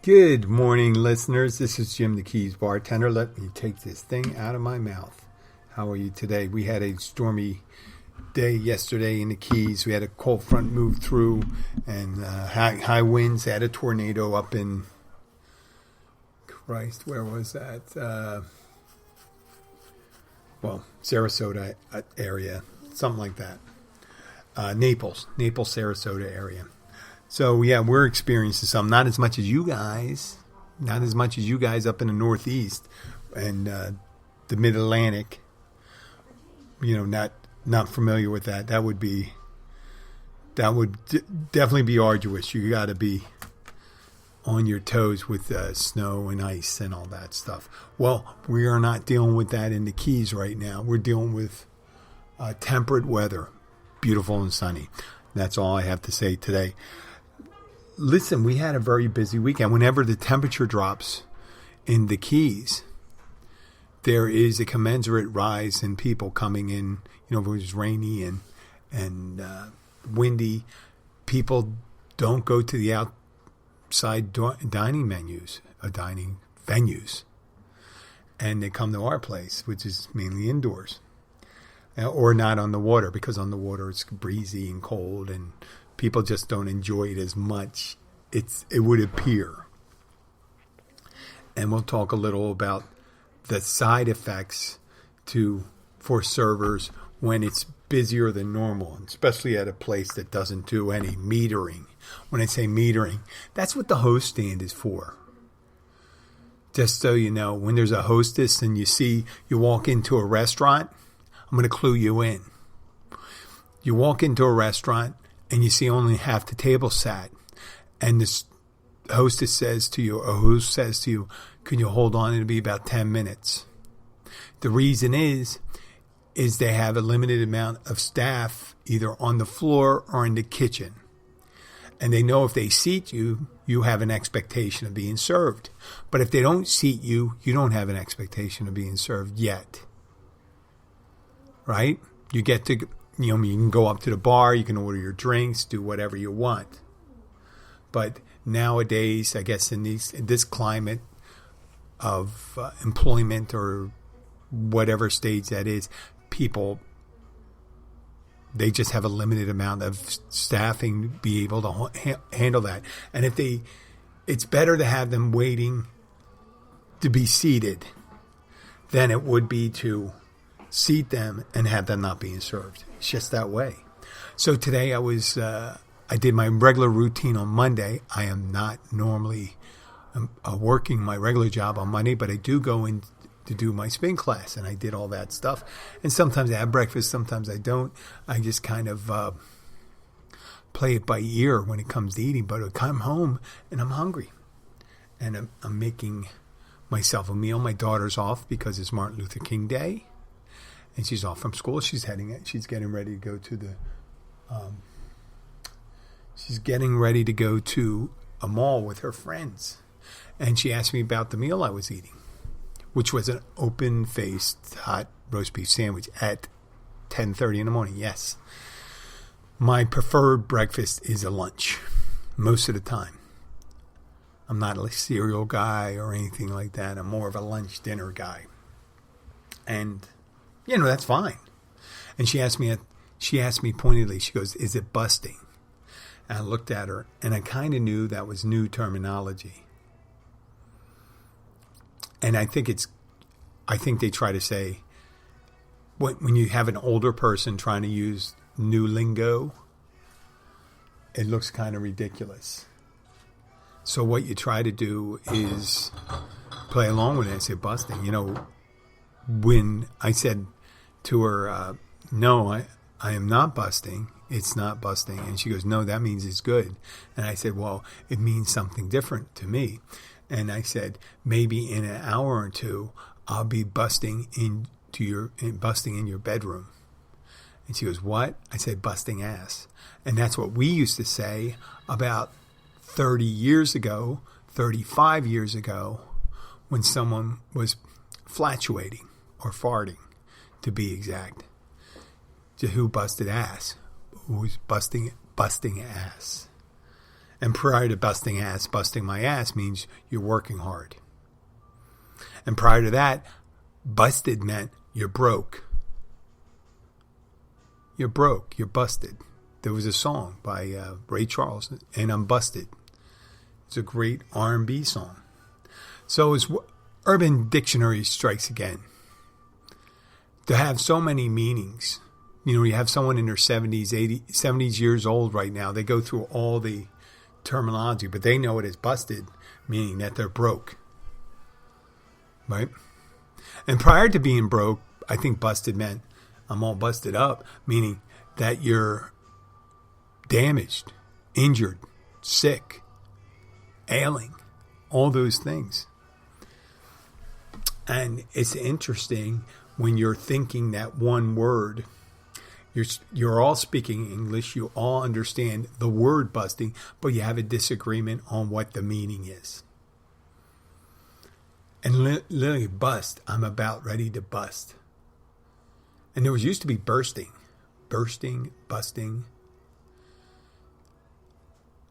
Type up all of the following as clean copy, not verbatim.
Good morning, listeners. This is Jim the Keys Bartender. Let me take this thing out of my mouth. How are you today? We had a stormy day yesterday in the Keys. We had a cold front move through and high winds. Had a tornado up in, where was that? Sarasota area, something like that. Naples, Sarasota area. So, yeah, we're experiencing some, not as much as you guys up in the Northeast and the Mid-Atlantic. You know, not familiar with that. That would definitely be arduous. You got to be on your toes with snow and ice and all that stuff. Well, we are not dealing with that in the Keys right now. We're dealing with temperate weather, beautiful and sunny. That's all I have to say today. Listen, we had a very busy weekend. Whenever the temperature drops in the Keys, there is a commensurate rise in people coming in. You know, if it was rainy and windy, people don't go to the outside dining venues, and they come to our place, which is mainly indoors, or not on the water, because on the water it's breezy and cold, and people just don't enjoy it as much, it would appear. And we'll talk a little about the side effects for servers when it's busier than normal, especially at a place that doesn't do any metering. When I say metering, that's what the host stand is for. Just so you know, when there's a hostess and you walk into a restaurant, I'm going to clue you in. You walk into a restaurant and you see only half the table sat, and the hostess says to you, or host says to you, can you hold on? It'll be about 10 minutes. The reason is they have a limited amount of staff either on the floor or in the kitchen. And they know if they seat you, you have an expectation of being served. But if they don't seat you, you don't have an expectation of being served yet. Right? You get to, you can go up to the bar, you can order your drinks, do whatever you want. But nowadays, I guess in this climate of employment or whatever stage that is, people, they just have a limited amount of staffing to be able to handle that. And it's better to have them waiting to be seated than it would be to seat them and have them not being served. It's just that way. So today I did my regular routine on Monday. I am not normally working my regular job on Monday, but I do go in to do my spin class, and I did all that stuff. And sometimes I have breakfast, sometimes I don't. I just kind of play it by ear when it comes to eating. But I come home and I'm hungry, and I'm making myself a meal. My daughter's off because it's Martin Luther King Day, and she's off from school. She's getting ready to go to a mall with her friends. And she asked me about the meal I was eating, which was an open-faced hot roast beef sandwich at 10:30 in the morning. Yes. My preferred breakfast is a lunch most of the time. I'm not a cereal guy or anything like that. I'm more of a lunch dinner guy. And, that's fine. And she asked me pointedly, she goes, is it busting? And I looked at her, and I kind of knew that was new terminology. And I think they try to say, when you have an older person trying to use new lingo, it looks kind of ridiculous. So what you try to do is play along with it and say busting. When I said to her, no, I am not busting. It's not busting. And she goes, no, that means it's good. And I said, well, it means something different to me. And I said, maybe in an hour or two, I'll be busting in your bedroom. And she goes, what? I said, busting ass. And that's what we used to say about 30 years ago, 35 years ago, when someone was flatulating or farting, to be exact. To who busted ass? Who's busting ass? And prior to busting my ass means you're working hard. And prior to that, busted meant you're broke. You're broke. You're busted. There was a song by Ray Charles, and I'm Busted. It's a great R&B song. So as Urban Dictionary strikes again, to have so many meanings. You have someone in their 70s years old right now. They go through all the terminology, but they know it is busted, meaning that they're broke. Right? And prior to being broke, I think busted meant I'm all busted up, meaning that you're damaged, injured, sick, ailing, all those things. And it's interesting when you're thinking that one word, you're all speaking English, you all understand the word busting, but you have a disagreement on what the meaning is. And literally bust, I'm about ready to bust. And there used to be bursting, busting,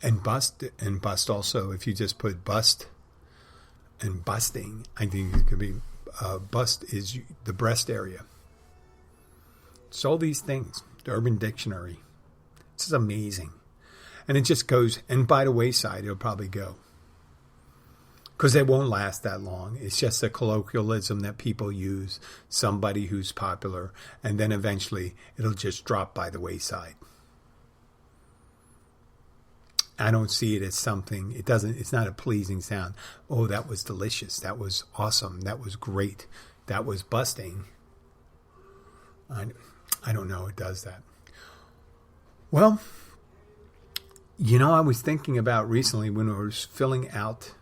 and bust also. If you just put bust and busting, I think it could be bust is the breast area. So all these things, the Urban Dictionary, this is amazing. And it just goes, and by the wayside, it'll probably go. Because they won't last that long. It's just a colloquialism that people use, somebody who's popular, and then eventually it'll just drop by the wayside. I don't see it as something, it's not a pleasing sound. Oh, that was delicious. That was awesome. That was great. That was busting. I don't know. It does that. Well, I was thinking about recently when I was filling out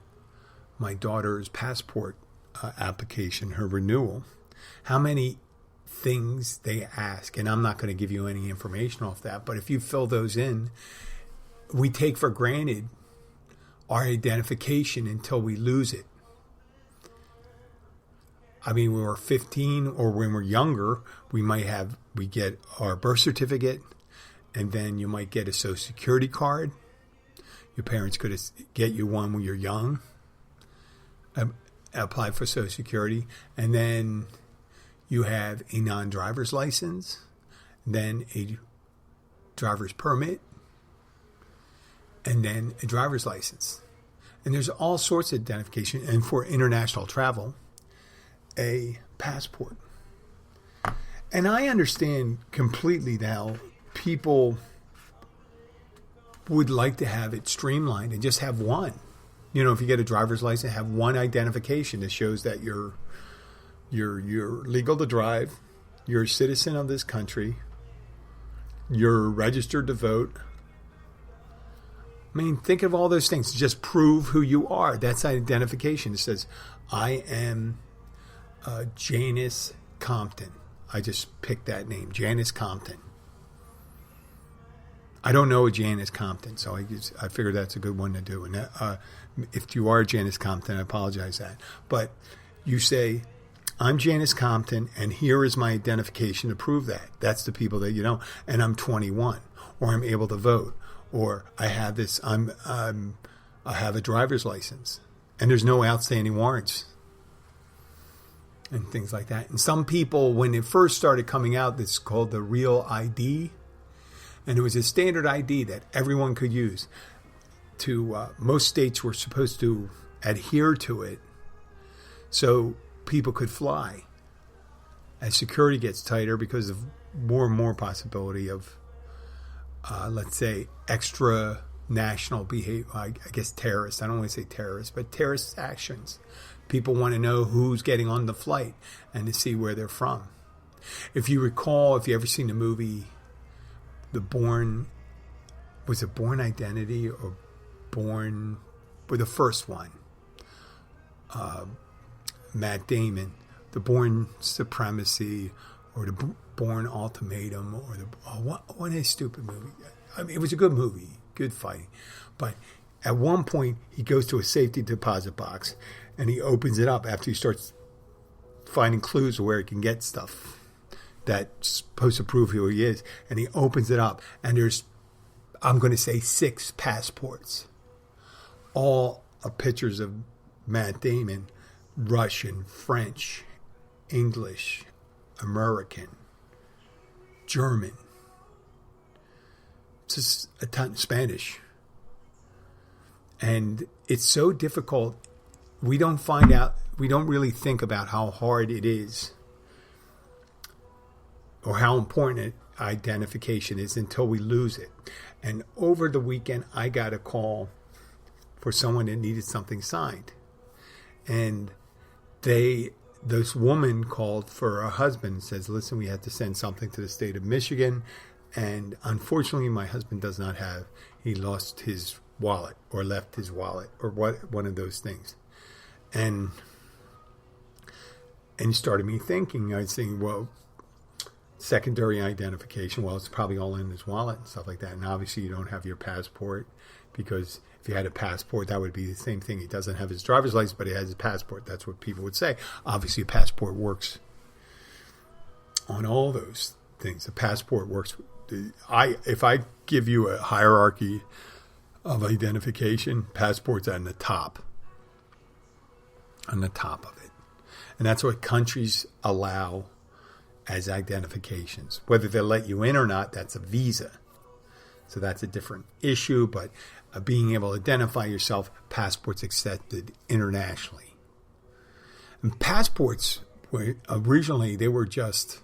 my daughter's passport application, her renewal, how many things they ask. And I'm not going to give you any information off that, but if you fill those in, we take for granted our identification until we lose it. I mean, when we're 15 or when we're younger, we get our birth certificate, and then you might get a Social Security card. Your parents could get you one when you're young. Apply for Social Security, and then you have a non-driver's license, then a driver's permit, and then a driver's license. And there's all sorts of identification, and for international travel, a passport. And I understand completely now people would like to have it streamlined and just have one. If you get a driver's license, have one identification that shows that you're legal to drive, you're a citizen of this country, you're registered to vote. I mean, think of all those things. Just prove who you are. That's identification. It says, I am Janice Compton. I just picked that name, Janice Compton. I don't know a Janice Compton, so I figured that's a good one to do. And if you are Janice Compton, I apologize that. But you say, I'm Janice Compton, and here is my identification to prove that. That's the people that you know. And I'm 21, or I'm able to vote, or I have this. I have a driver's license, and there's no outstanding warrants, and things like that. And some people, when it first started coming out, this is called the Real ID. And it was a standard ID that everyone could use. Most states were supposed to adhere to it so people could fly. As security gets tighter because of more and more possibility of, let's say, extra national behavior, I guess terrorists. I don't want to say terrorists, but terrorist actions. People want to know who's getting on the flight and to see where they're from. If you recall, if you ever seen the movie Born Identity or Born, or the first one, Matt Damon, the Born Supremacy or the Born Ultimatum, or what a stupid movie. I mean, it was a good movie, good fighting, but at one point he goes to a safety deposit box and he opens it up after he starts finding clues of where he can get stuff that's supposed to prove who he is. And he opens it up, and there's, I'm going to say, 6 passports. all pictures of Matt Damon, Russian, French, English, American, German, just a ton, Spanish. And it's so difficult. We don't really think about how hard it is or how important identification is until we lose it. And over the weekend, I got a call for someone that needed something signed. And this woman called for her husband and says, listen, we have to send something to the state of Michigan. And unfortunately, my husband does not have, he lost his wallet or left his wallet or one of those things. And it started me thinking, I was saying, well, secondary identification, well, it's probably all in his wallet and stuff like that. And obviously you don't have your passport, because if you had a passport, that would be the same thing. He doesn't have his driver's license, but he has his passport. That's what people would say. Obviously a passport works on all those things. The passport works. If I give you a hierarchy of identification, passport's on the top of it. And that's what countries allow as identifications. Whether they let you in or not, that's a visa. So that's a different issue, but being able to identify yourself, passports accepted internationally. And passports, originally they were just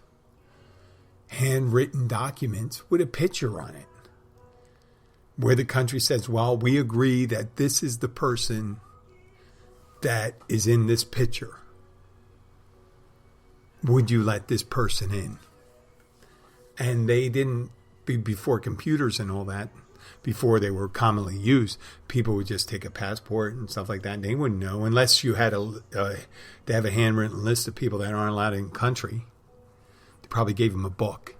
handwritten documents with a picture on it, where the country says, well, we agree that this is the person that is in this picture. Would you let this person in? And they didn't, before computers and all that, before they were commonly used, people would just take a passport and stuff like that, and they wouldn't know, unless you had they have a handwritten list of people that aren't allowed in the country. They probably gave them a book,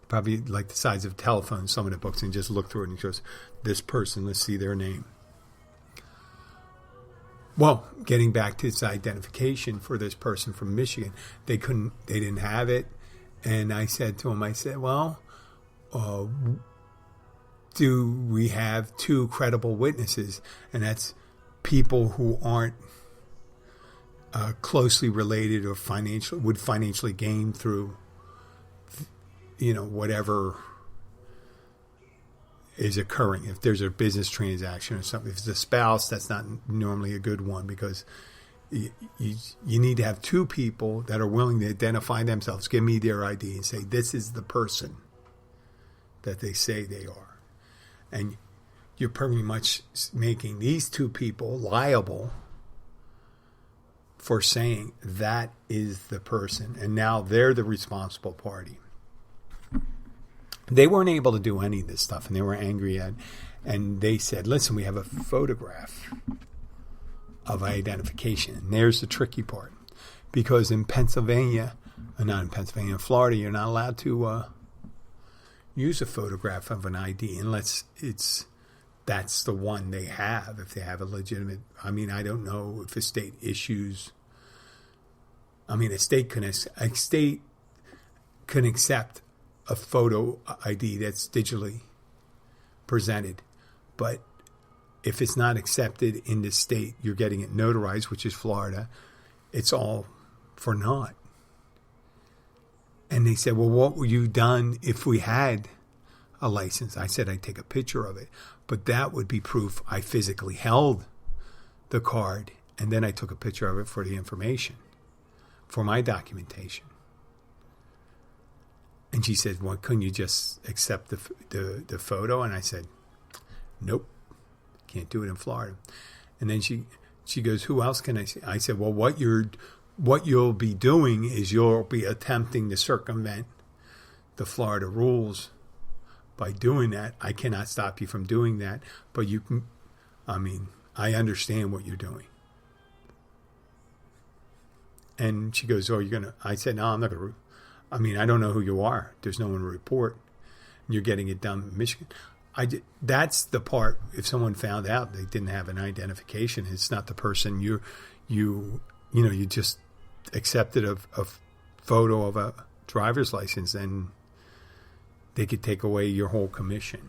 probably like the size of a telephone, some of the books, and just look through it and it shows this person, let's see their name. Well, getting back to this identification for this person from Michigan, they didn't have it. And I said to him, well, do we have two credible witnesses? And that's people who aren't closely related or would financially gain through, whatever is occurring. If there's a business transaction or something, if it's a spouse, that's not normally a good one, because you need to have two people that are willing to identify themselves, give me their ID, and say, this is the person that they say they are. And you're pretty much making these two people liable for saying that is the person, and now they're the responsible party. They weren't able to do any of this stuff, and they were angry and they said, listen, we have a photograph of identification. And there's the tricky part, because in Florida, you're not allowed to use a photograph of an ID unless that's the one they have, if they have a legitimate, I don't know if a state issues, a state can accept a photo ID that's digitally presented. But if it's not accepted in the state you're getting it notarized, which is Florida, it's all for naught. And they said, well, what would you done if we had a license? I said, I'd take a picture of it. But that would be proof I physically held the card, and then I took a picture of it for the information, for my documentation. And she said, well, couldn't you just accept the photo? And I said, nope, can't do it in Florida. And then she goes, who else can I see? I said, well, what you'll be doing is you'll be attempting to circumvent the Florida rules by doing that. I cannot stop you from doing that, but you can, I understand what you're doing. And she goes, oh, you're going to, I said, no, I'm not going to. I don't know who you are. There's no one to report. You're getting it done in Michigan. That's the part. If someone found out they didn't have an identification, it's not the person you just accepted a photo of a driver's license, and they could take away your whole commission.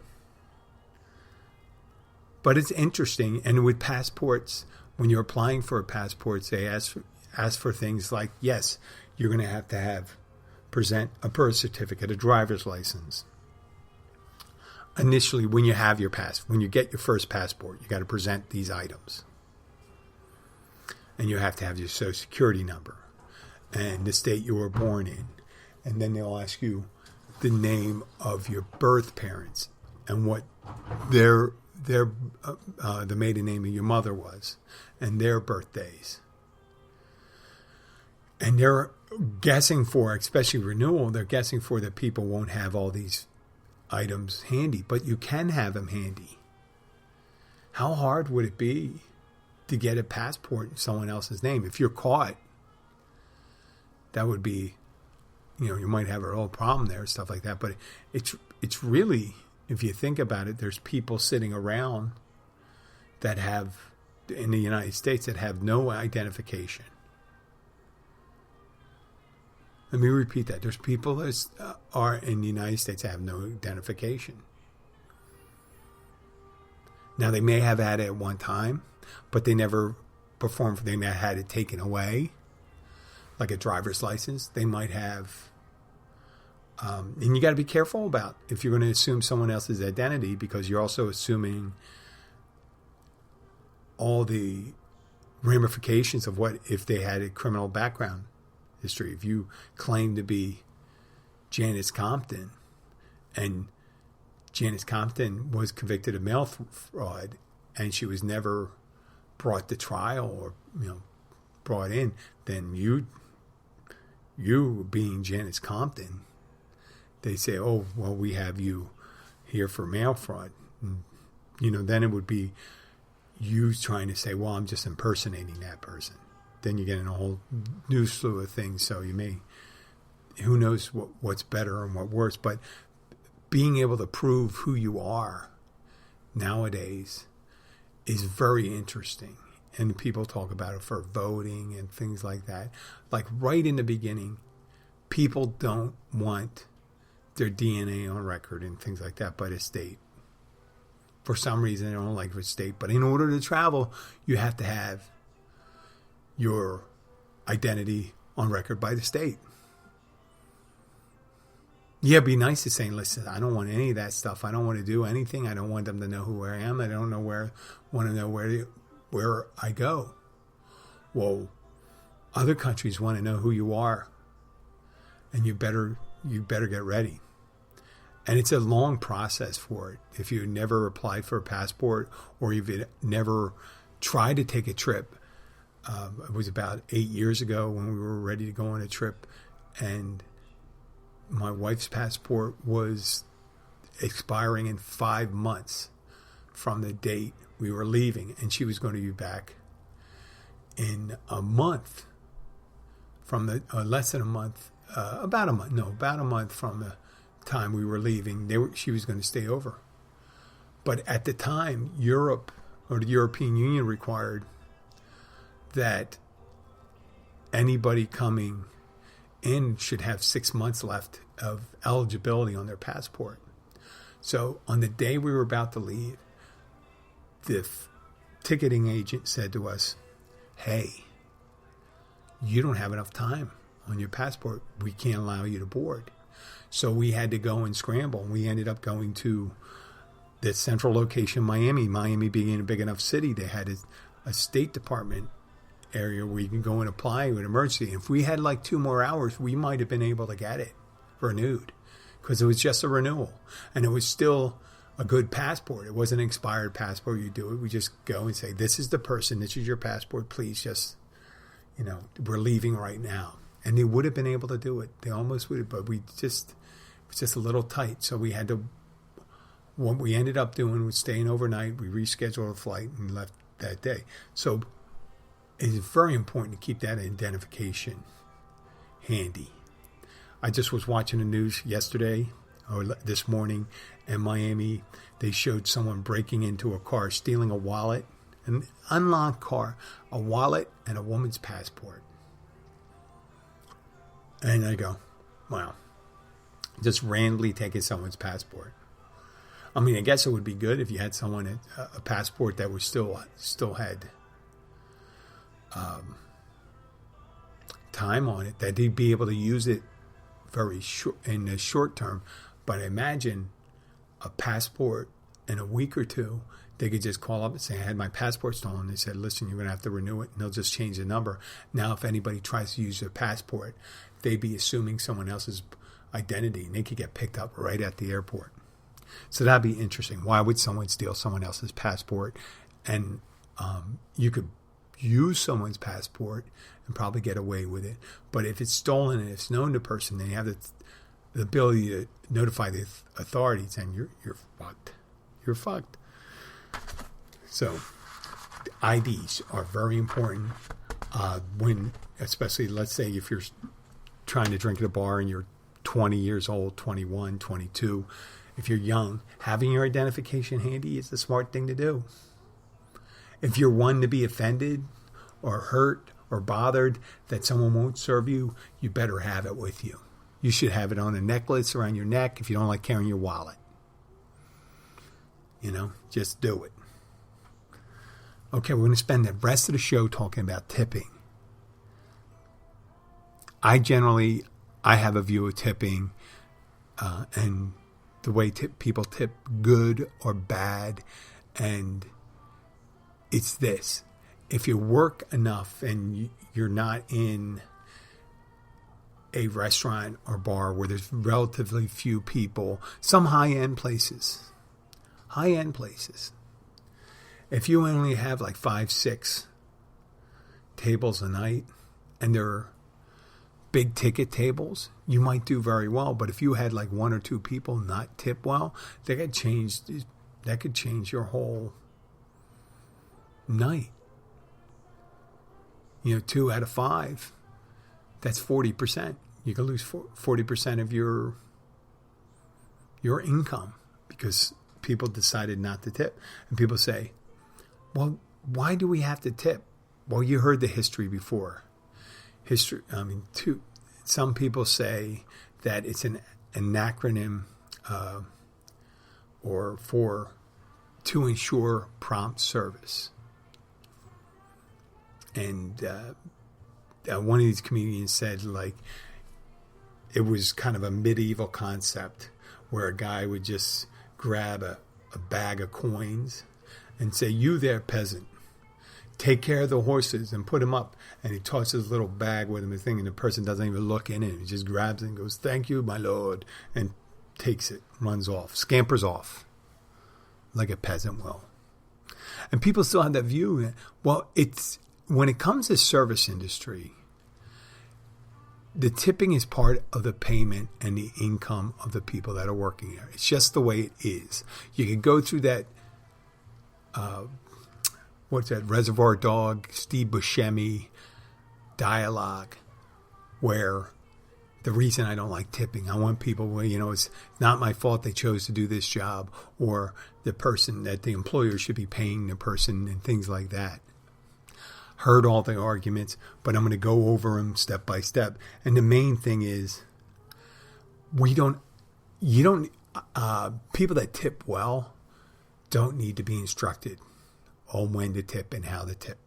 But it's interesting. And with passports, when you're applying for passports, they ask for things like, yes, you're going to have present a birth certificate, a driver's license. Initially, when you have your when you get your first passport, you got to present these items. And you have to have your social security number and the state you were born in. And then they'll ask you the name of your birth parents and what the maiden name of your mother was and their birthdays. And they're guessing for, especially renewal, they're guessing for that people won't have all these items handy, but you can have them handy. How hard would it be to get a passport in someone else's name? If you're caught, that would be, you might have a real problem there, stuff like that. But it's really, if you think about it, there's people sitting around that have, in the United States, that have no identification. Let me repeat that. There's people that are in the United States that have no identification. Now, they may have had it at one time, but they never performed. They may have had it taken away, like a driver's license. They might have, and you got to be careful about if you're going to assume someone else's identity, because you're also assuming all the ramifications of what if they had a criminal background history. If you claim to be Janice Compton, and Janice Compton was convicted of mail fraud, and she was never brought to trial or brought in, then you being Janice Compton, they say, oh, well, we have you here for mail fraud. And, then it would be you trying to say, well, I'm just impersonating that person. Then you get in a whole new slew of things. So you may, who knows what's better and what worse. But being able to prove who you are nowadays is very interesting. And people talk about it for voting and things like that. Like right in the beginning, people don't want their DNA on record and things like that by the state. For some reason, they don't like the state. But in order to travel, you have to have your identity on record by the state. Yeah, it'd be nice to say, listen, I don't want any of that stuff. I don't want to do anything. I don't want them to know who I am. I don't know want to know where I go. Well, other countries want to know who you are, and you better get ready. And it's a long process for it. If you never applied for a passport or you've never tried to take a trip, it was about 8 years ago when we were ready to go on a trip, and my wife's passport was expiring in 5 months from the date we were leaving, and she was going to be back in a month from the less than a month, about a month from the time we were leaving. She was going to stay over. But at the time, Europe or the European Union required that anybody coming in should have 6 months left of eligibility on their passport. So on the day we were about to leave, the ticketing agent said to us, hey, you don't have enough time on your passport. We can't allow you to board. So we had to go and scramble. We ended up going to the central location, Miami. Miami being a big enough city, they had a State Department area where you can go and apply with emergency. If we had like 2 more hours, we might have been able to get it renewed, because it was just a renewal, and it was still a good passport. It wasn't an expired passport. You do it. We just go and say, this is the person. This is your passport. Please just, we're leaving right now. And they would have been able to do it. They almost would have, but it was just a little tight. So we had to, what we ended up doing was staying overnight. We rescheduled a flight and left that day. So it's very important to keep that identification handy. I just was watching the news yesterday or this morning in Miami. They showed someone breaking into a car, stealing a wallet, an unlocked car, a wallet, and a woman's passport. And I go, wow, just randomly taking someone's passport. I mean, I guess it would be good if you had someone a passport that was still had time on it, that they'd be able to use it very short in the short term. But imagine a passport in a week or two. They could just call up and say, I had my passport stolen. They said, listen, you're going to have to renew it. And they'll just change the number. Now, if anybody tries to use their passport, they'd be assuming someone else's identity, and they could get picked up right at the airport. So that'd be interesting. Why would someone steal someone else's passport? And you could use someone's passport and probably get away with it. But if it's stolen and it's known to the person, then you have the ability to notify the authorities, and you're fucked. You're fucked. So IDs are very important when, especially, let's say if you're trying to drink at a bar and you're 20 years old, 21, 22. If you're young, having your identification handy is the smart thing to do. If you're one to be offended or hurt or bothered that someone won't serve you, you better have it with you. You should have it on a necklace around your neck if you don't like carrying your wallet. Just do it. Okay, we're going to spend the rest of the show talking about tipping. I have a view of tipping and the way people tip, good or bad. And it's this. If you work enough and you're not in a restaurant or bar where there's relatively few people, some high-end places. If you only have like 5-6 tables a night and they're big ticket tables, you might do very well. But if you had like 1 or 2 people not tip well, that could change your whole night. 2 out of 5, that's 40%. You can lose 40% of your income because people decided not to tip. And people say, well, why do we have to tip? Well, you heard the history before. Some people say that it's an acronym or for to ensure prompt service. And one of these comedians said, like, it was kind of a medieval concept where a guy would just grab a bag of coins and say, you there, peasant, take care of the horses and put them up. And he tosses his little bag with him, and the person doesn't even look in it. He just grabs it and goes, thank you, my lord, and takes it, runs off, scampers off like a peasant will. And people still have that view. Well, when it comes to service industry, the tipping is part of the payment and the income of the people that are working there. It's just the way it is. You can go through that, Reservoir Dog, Steve Buscemi dialogue, where the reason I don't like tipping, I want people, it's not my fault they chose to do this job, or the person that the employer should be paying the person, and things like that. Heard all the arguments, but I'm going to go over them step by step. And the main thing is, people that tip well don't need to be instructed on when to tip and how to tip.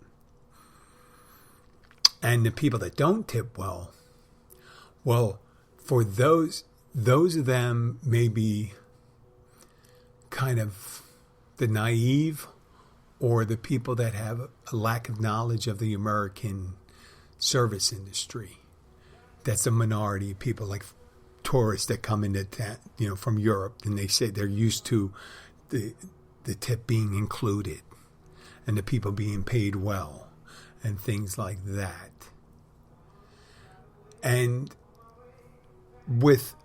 And the people that don't tip well, for those of them may be kind of the naive or the people that have a lack of knowledge of the American service industry. That's a minority of people, like tourists that come into town, from Europe, and they say they're used to the tip being included and the people being paid well and things like that. And with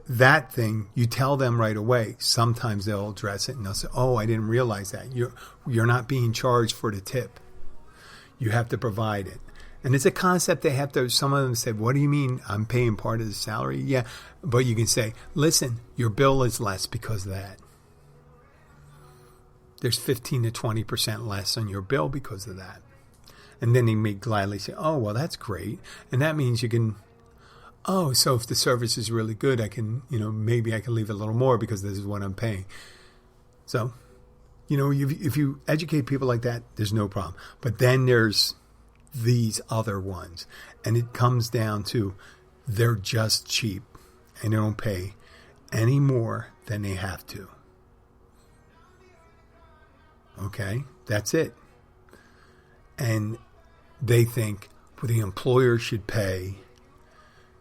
that thing, you tell them right away. Sometimes they'll address it and they'll say, oh, I didn't realize that. You're not being charged for the tip. You have to provide it. And it's a concept they have to, some of them say, what do you mean I'm paying part of the salary? Yeah, but you can say, listen, your bill is less because of that. There's 15 to 20% less on your bill because of that. And then they may gladly say, oh, well, that's great. And that means you can oh, so if the service is really good, I can, maybe I can leave a little more because this is what I'm paying. So, if you educate people like that, there's no problem. But then there's these other ones. And it comes down to they're just cheap and they don't pay any more than they have to. Okay? That's it. And they think the employer should pay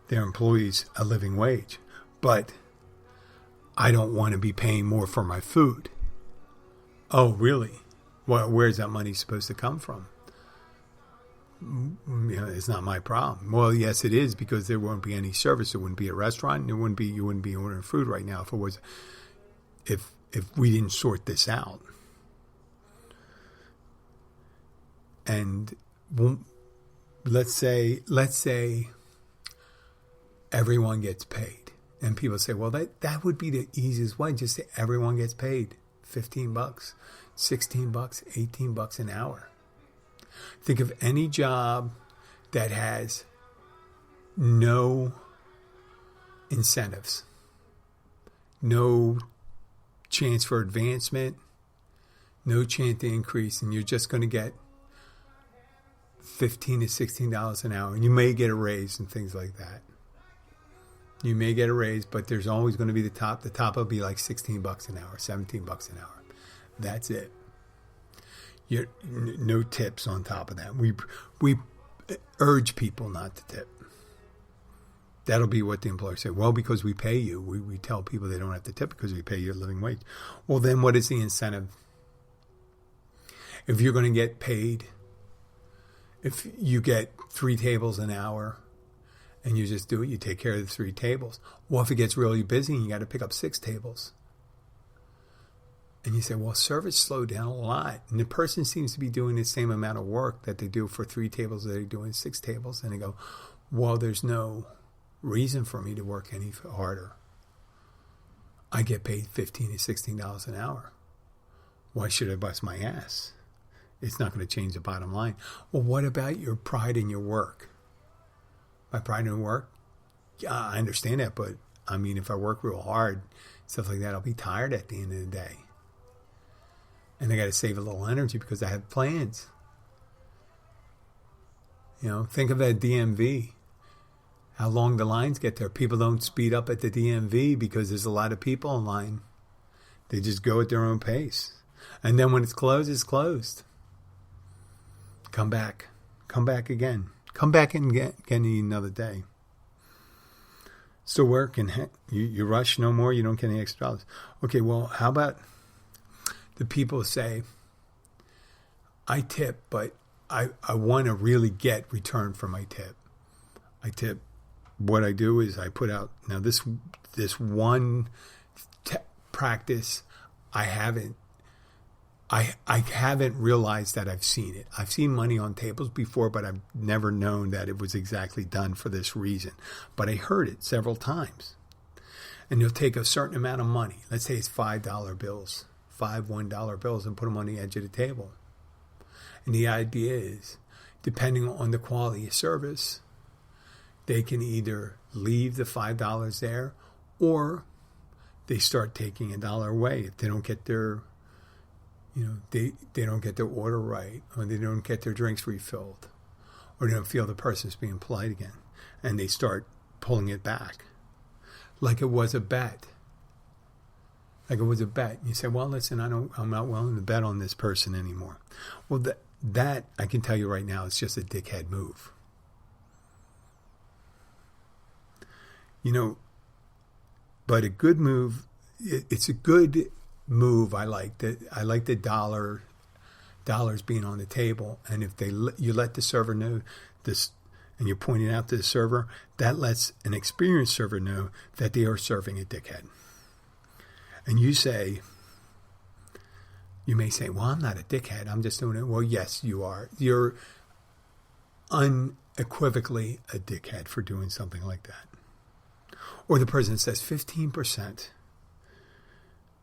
their employees a living wage. But I don't want to be paying more for my food. Oh, really? Well, where's that money supposed to come from? It's not my problem. Well, yes, it is, because there won't be any service. There wouldn't be a restaurant. You wouldn't be ordering food right now if we didn't sort this out. And let's say everyone gets paid, and people say, well, that would be the easiest way. Just say everyone gets paid $15, $16, $18 an hour. Think of any job that has no incentives, no chance for advancement, no chance to increase, and you're just going to get $15 to $16 an hour. And you may get a raise and things like that. You may get a raise, but there's always going to be the top. The top will be like $16 an hour, $17 an hour. That's it. No tips on top of that. We urge people not to tip. That'll be what the employer say. Well, because we pay you, we tell people they don't have to tip because we pay you a living wage. Well, then what is the incentive? If you're going to get paid, if you get 3 tables an hour and you just do it, you take care of the 3 tables. Well, if it gets really busy and you got to pick up 6 tables, and you say, well, service slowed down a lot. And the person seems to be doing the same amount of work that they do for 3 tables that they do in 6 tables. And they go, well, there's no reason for me to work any harder. I get paid $15 to $16 an hour. Why should I bust my ass? It's not going to change the bottom line. Well, what about your pride in your work? My pride in work? Yeah, I understand that. But, I mean, if I work real hard, stuff like that, I'll be tired at the end of the day. And I got to save a little energy because I have plans. Think of that DMV. How long the lines get there. People don't speed up at the DMV because there's a lot of people in line. They just go at their own pace. And then when it's closed, it's closed. Come back. Come back again. Come back and get another day. Still work and you rush no more. You don't get any extra dollars. Okay, well, how about the people say, I tip, but I want to really get return for my tip. I tip. What I do is I put out, now this one practice, I haven't realized that I've seen it. I've seen money on tables before, but I've never known that it was exactly done for this reason. But I heard it several times. And you'll take a certain amount of money. Let's say it's $5 bills. 5 $1 bills, and put them on the edge of the table. And the idea is, depending on the quality of service, they can either leave the $5 there, or they start taking $1 away if they don't get their, they don't get their order right, or they don't get their drinks refilled, or they don't feel the person's being polite again, and they start pulling it back, like it was a bet. Like it was a bet. You say, well, listen, I'm not willing to bet on this person anymore. Well, that I can tell you right now, it's just a dickhead move. But a good move, it's a good move. I like the dollars being on the table. And if you let the server know this, and you're pointing out to the server, that lets an experienced server know that they are serving a dickhead. And you may say, well, I'm not a dickhead. I'm just doing it. Well, yes, you are. You're unequivocally a dickhead for doing something like that. Or the person says 15%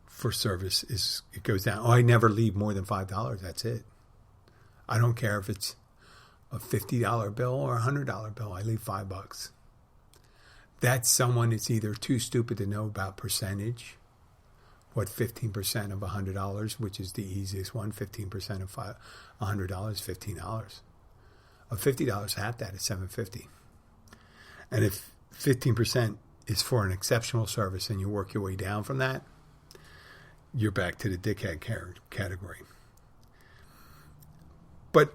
for service it goes down. Oh, I never leave more than $5. That's it. I don't care if it's a $50 bill or a $100 bill. I leave $5. That's someone that's either too stupid to know about percentage, what 15% of $100, which is the easiest one, 15% of $100, $15. A $50 hat, that is $7.50. And if 15% is for an exceptional service and you work your way down from that, you're back to the dickhead category. But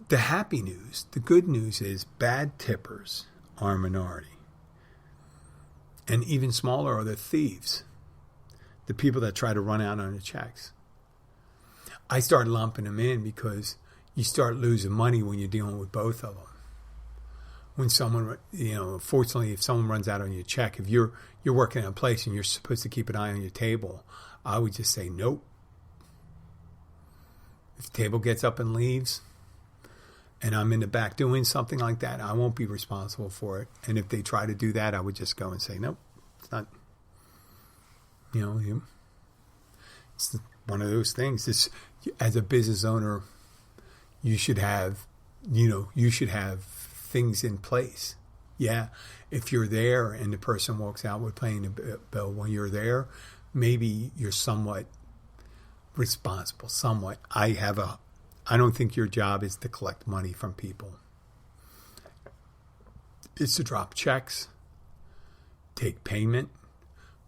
the happy news, the good news is bad tippers are a minority. And even smaller are the thieves, the people that try to run out on the checks. I start lumping them in because you start losing money when you're dealing with both of them. When someone, fortunately, if someone runs out on your check, if you're working in a place and you're supposed to keep an eye on your table, I would just say nope. If the table gets up and leaves, and I'm in the back doing something like that, I won't be responsible for it. And if they try to do that, I would just go and say, nope, it's not, it's one of those things. This, as a business owner, you should have things in place. Yeah, if you're there and the person walks out with paying the bill when you're there, maybe you're somewhat responsible, somewhat. I don't think your job is to collect money from people. It's to drop checks, take payment,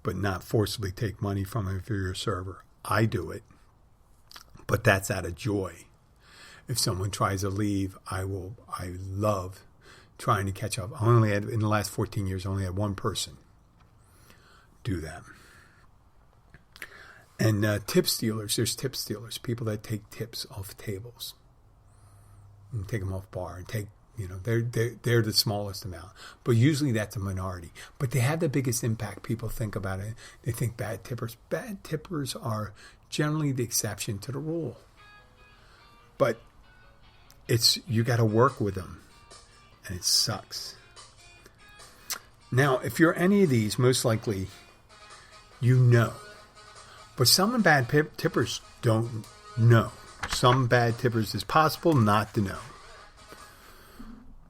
but not forcibly take money from it if you're a server. I do it, but that's out of joy. If someone tries to leave, I love trying to catch up. I only had, in the last 14 years, I only had one person do that. And tip stealers, there's tip stealers, people that take tips off tables and take them off bar and take, they're the smallest amount. But usually that's a minority. But they have the biggest impact. People think about it. They think bad tippers. Bad tippers are generally the exception to the rule. But you got to work with them. And it sucks. Now, if you're any of these, most likely you know. But some bad tippers don't know. Some bad tippers is possible not to know.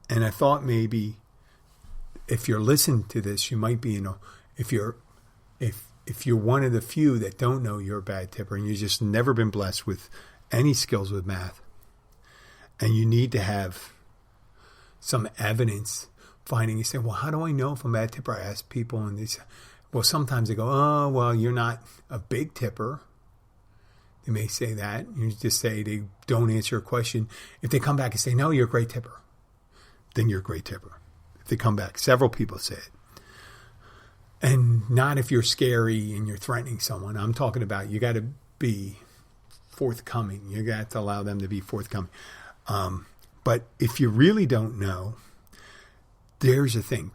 And I thought maybe if you're listening to this, you might be, if you're one of the few that don't know you're a bad tipper and you've just never been blessed with any skills with math, and you need to have some evidence finding, you say, well, how do I know if I'm a bad tipper? I ask people, and they say, well, sometimes they go, oh, well, you're not a big tipper. They may say that. You just say they don't answer a question. If they come back and say, no, you're a great tipper, then you're a great tipper. If they come back, several people say it. And not if you're scary and you're threatening someone. I'm talking about you got to be forthcoming. You got to allow them to be forthcoming. But if you really don't know, there's the thing.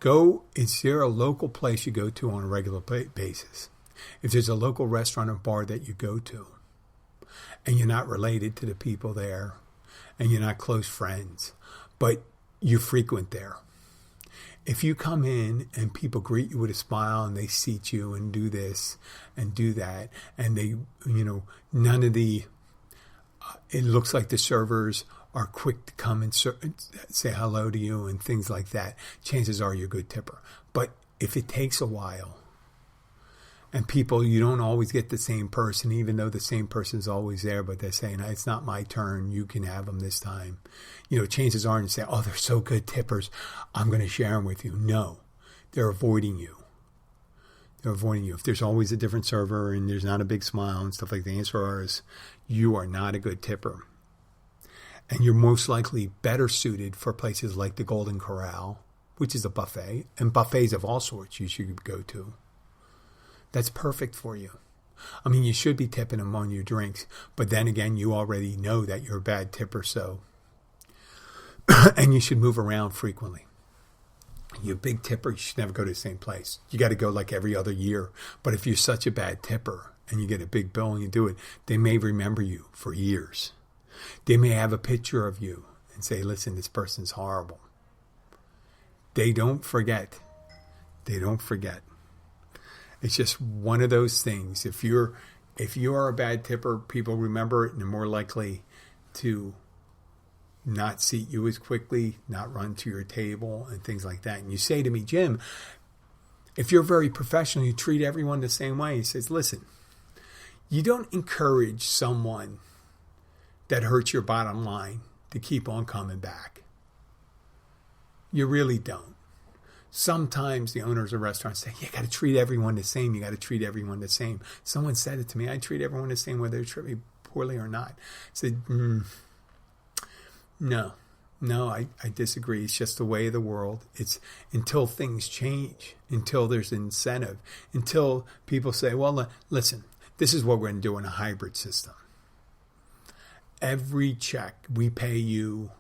Is there a local place you go to on a regular basis? If there's a local restaurant or bar that you go to, and you're not related to the people there, and you're not close friends, but you frequent there. If you come in and people greet you with a smile and they seat you and do this and do that, and they, none of the, it looks like the servers are quick to come and say hello to you and things like that, chances are you're a good tipper. But if it takes a while, and people, you don't always get the same person, even though the same person's always there, but they're saying, it's not my turn, you can have them this time. Chances are, and say, oh, they're so good tippers, I'm going to share them with you. No, they're avoiding you. They're avoiding you. If there's always a different server and there's not a big smile and stuff like that, the answer is you are not a good tipper. And you're most likely better suited for places like the Golden Corral, which is a buffet, and buffets of all sorts you should go to. That's perfect for you. I mean, you should be tipping them on your drinks, but then again, you already know that you're a bad tipper, so. And you should move around frequently. You're a big tipper, you should never go to the same place. You got to go like every other year. But if you're such a bad tipper and you get a big bill and you do it, they may remember you for years. They may have a picture of you and say, listen, this person's horrible. They don't forget. They don't forget. It's just one of those things. If you are a bad tipper, people remember it and they're more likely to not seat you as quickly, not run to your table and things like that. And you say to me, Jim, if you're very professional, you treat everyone the same way. He says, listen, you don't encourage someone that hurts your bottom line to keep on coming back. You really don't. Sometimes the owners of restaurants say, you got to treat everyone the same. You got to treat everyone the same. Someone said it to me. I treat everyone the same whether they treat me poorly or not. I said, no, I disagree. It's just the way of the world. It's until things change, until there's incentive, until people say, well, listen, this is what we're going to do in a hybrid system. Every check we pay you,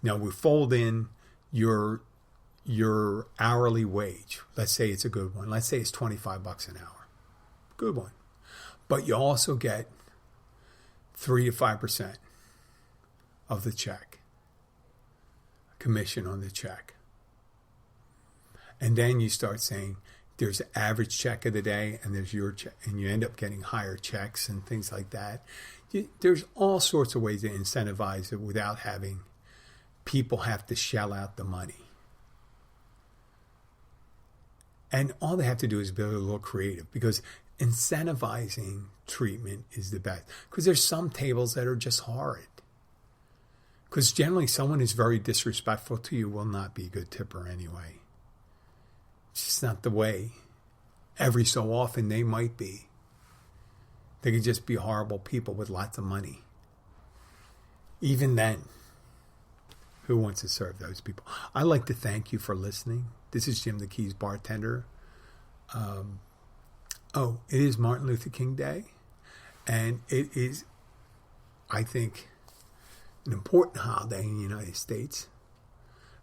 now we fold in your hourly wage. Let's say it's a good one. Let's say it's $25 an hour. Good one. But you also get 3 to 5% of the check. Commission on the check. And then you start saying there's an average check of the day and there's your check, and you end up getting higher checks and things like that. There's all sorts of ways to incentivize it without having people have to shell out the money. And all they have to do is be a little creative, because incentivizing treatment is the best. Because there's some tables that are just horrid. Because generally someone who's very disrespectful to you will not be a good tipper anyway. It's just not the way. Every so often they might be. They could just be horrible people with lots of money. Even then, who wants to serve those people? I'd like to thank you for listening. This is Jim the Keys Bartender. It is Martin Luther King Day. And it is, I think, an important holiday in the United States.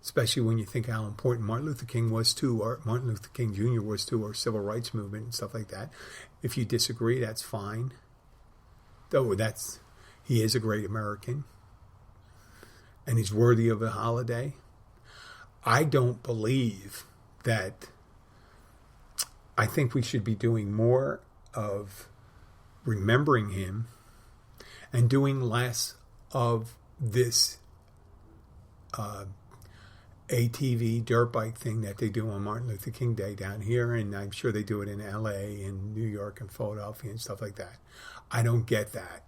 Especially when you think how important Martin Luther King was to, or Martin Luther King Jr. was to, our civil rights movement and stuff like that. If you disagree, that's fine. Though he is a great American. And he's worthy of a holiday. I don't believe that. I think we should be doing more of remembering him and doing less of this ATV dirt bike thing that they do on Martin Luther King Day down here, and I'm sure they do it in LA and New York and Philadelphia and stuff like that. I don't get that.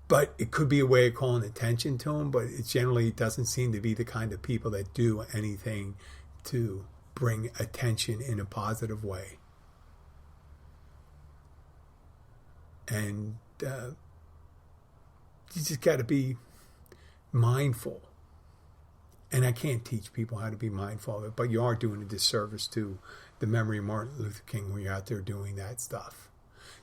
But it could be a way of calling attention to him, but it generally doesn't seem to be the kind of people that do anything to bring attention in a positive way. And you just got to be mindful. And I can't teach people how to be mindful of it, but you are doing a disservice to the memory of Martin Luther King when you're out there doing that stuff.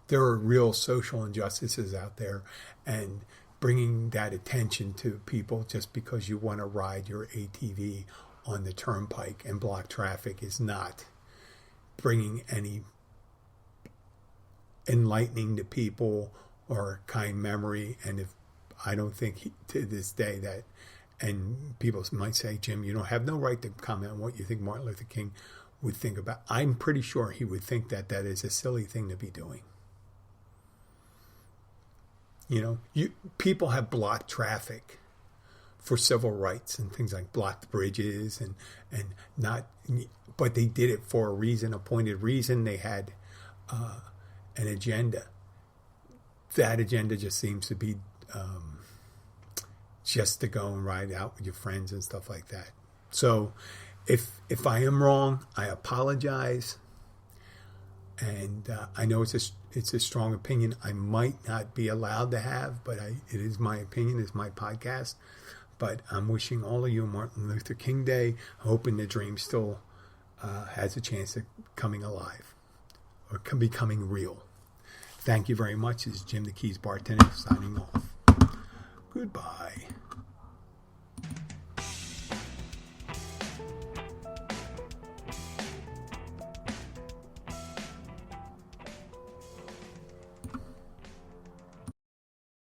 There are real social injustices out there, and bringing that attention to people just because you want to ride your ATV on the turnpike and block traffic is not bringing any enlightening to people or kind memory. And if I don't think to this day that, and people might say, Jim, you don't have no right to comment on what you think Martin Luther King would think about. I'm pretty sure he would think that that is a silly thing to be doing. You know, people have blocked traffic for civil rights and things like blocked bridges and not, but they did it for a reason, appointed reason. They had an agenda. That agenda just seems to be just to go and ride out with your friends and stuff like that. So if I am wrong, I apologize. And I know it's a strong opinion I might not be allowed to have, but it is my opinion, it's my podcast. But I'm wishing all of you Martin Luther King Day, hoping the dream still has a chance of coming alive or becoming real. Thank you very much. This is Jim the Keys Bartender signing off. Goodbye.